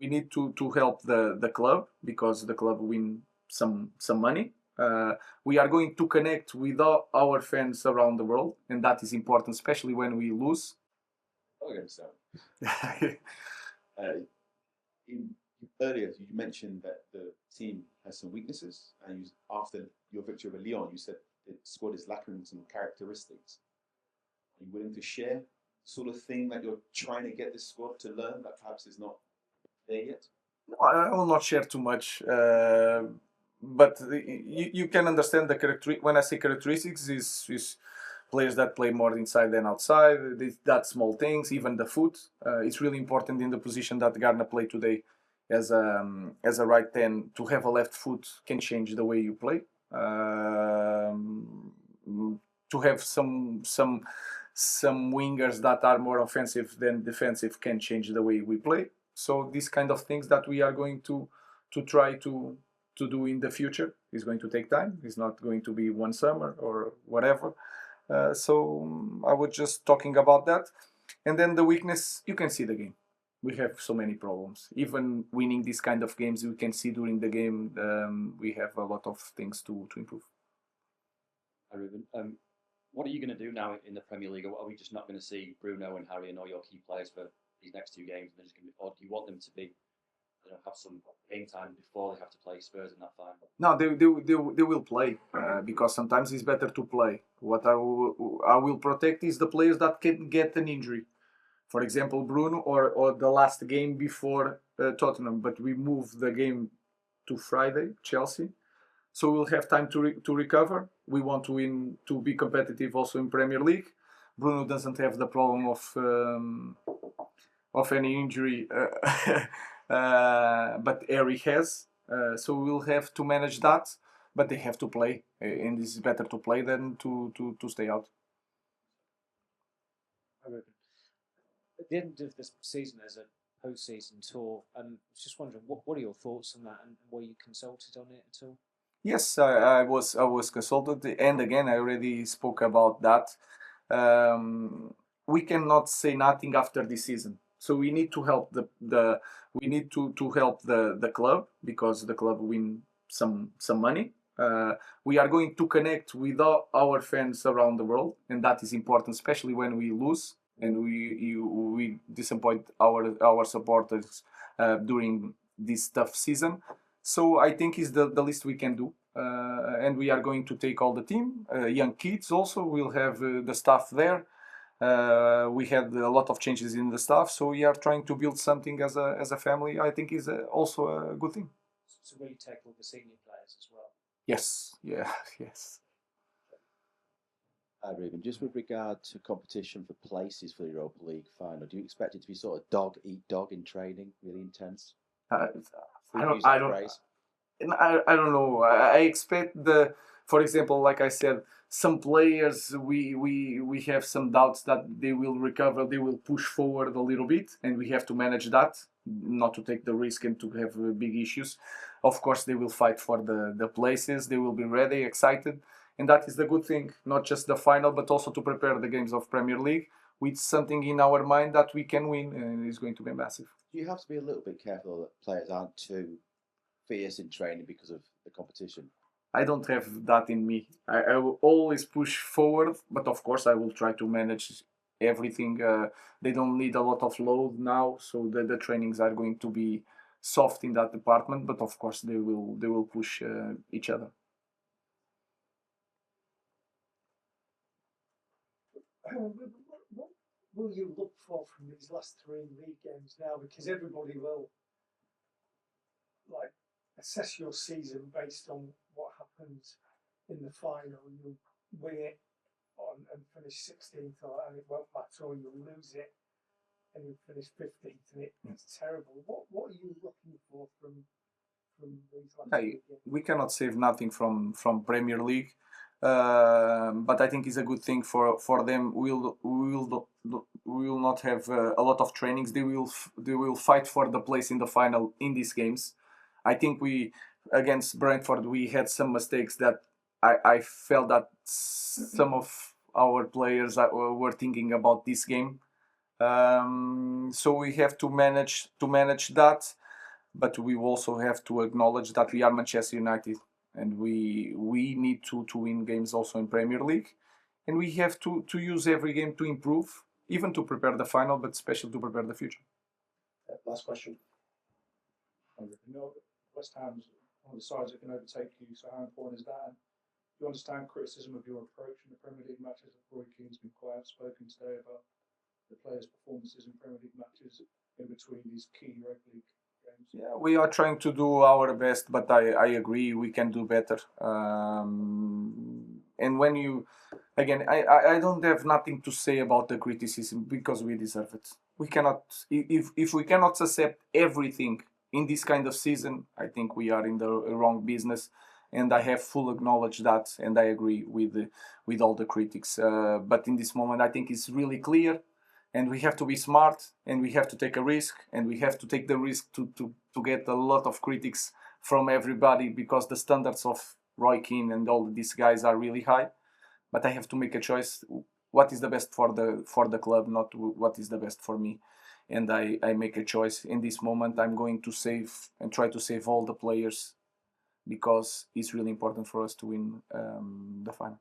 we need to help the club because the club win some money. We are going to connect with all our fans around the world, and that is important, especially when we lose. Okay, so uh, earlier you mentioned that the team has some weaknesses, and after your victory over Lyon, you said the squad is lacking some characteristics. Are you willing to share sort of thing that you're trying to get this squad to learn that perhaps is not there yet? I will not share too much, but you can understand the character. When I say characteristics, is players that play more inside than outside. That small things, even the foot. It's really important in the position that Garner played today as a right 10 to have a left foot can change the way you play. To have some wingers that are more offensive than defensive can change the way we play. So these kind of things that we are going to try to do in the future is going to take time. It's not going to be one summer or whatever. So I was just talking about that. And then the weakness, you can see the game. We have so many problems. Even winning these kind of games, we can see during the game we have a lot of things to improve. Hi, Ruben. What are you going to do now in the Premier League? Are we just not going to see Bruno and Harry and all your key players for these next two games? Or do you want them to be, have some game time before they have to play Spurs in that final? No, they will play because sometimes it's better to play. What I will protect is the players that can get an injury. For example, Bruno or the last game before Tottenham, but we move the game to Friday, Chelsea. So we'll have time to recover. We want to win to be competitive also in Premier League. Bruno doesn't have the problem of any injury, but Harry has. So we'll have to manage that. But they have to play, and it's better to play than to stay out. At the end of this season, there's a post-season tour. I was just wondering, what are your thoughts on that, and were you consulted on it at all? Yes, I was consulted, and again, I already spoke about that. We cannot say nothing after this season, so we need to help we need to help the club because the club win some money. We are going to connect with all our fans around the world, and that is important, especially when we lose and we disappoint our supporters during this tough season. So I think is the least we can do. And we are going to take all the team, young kids also. We'll have the staff there. We had a lot of changes in the staff, so we are trying to build something as a family. I think is also a good thing. So will you take all the senior players as well? Yes, yeah, yes. Hi, Ruben. Just with regard to competition for places for the Europa League final, do you expect it to be sort of dog eat dog in training, really intense? I don't know. I expect for example, like I said, some players we have some doubts that they will recover, they will push forward a little bit, and we have to manage that, not to take the risk and to have big issues. Of course, they will fight for the places. They will be ready, excited, and that is the good thing. Not just the final, but also to prepare the games of Premier League with something in our mind that we can win, and it's going to be massive. You have to be a little bit careful that players aren't too fierce in training because of the competition. I don't have that in me. I will always push forward, but of course I will try to manage everything. They don't need a lot of load now, so the trainings are going to be soft in that department. But of course they will push each other. What will you look for from these last three league games now? Because everybody will assess your season based on what happens in the final. You'll win it and finish 16th, and it won't matter, or you'll lose it and you'll finish 15th, and it's terrible. What are you looking for from these last games? We cannot save nothing from Premier League. But I think it's a good thing for them. We will not have a lot of trainings. They will fight for the place in the final in these games. I think against Brentford we had some mistakes that I felt that some of our players were thinking about this game. So we have to manage that. but we also have to acknowledge that we are Manchester United, and we need to win games also in Premier League, and we have to use every game to improve, even to prepare the final, but especially to prepare the future. Last question. West Ham's one of the sides that can overtake you, so how important is that? And do you understand criticism of your approach in the Premier League matches? Roy Keane's been quite outspoken today about the players' performances in Premier League matches in between these key Europa League games. Yeah, we are trying to do our best, but I agree we can do better. And when you, again, I don't have nothing to say about the criticism because we deserve it. We cannot, if we cannot accept everything in this kind of season, I think we are in the wrong business. And I have full acknowledge that, and I agree with all the critics. But in this moment, I think it's really clear, and we have to be smart, and we have to take a risk, and we have to take the risk to get a lot of critics from everybody because the standards of Roy Keane and all these guys are really high. But I have to make a choice. What is the best for the club, not what is the best for me. And I make a choice. In this moment, I'm going to save and try to save all the players because it's really important for us to win the final.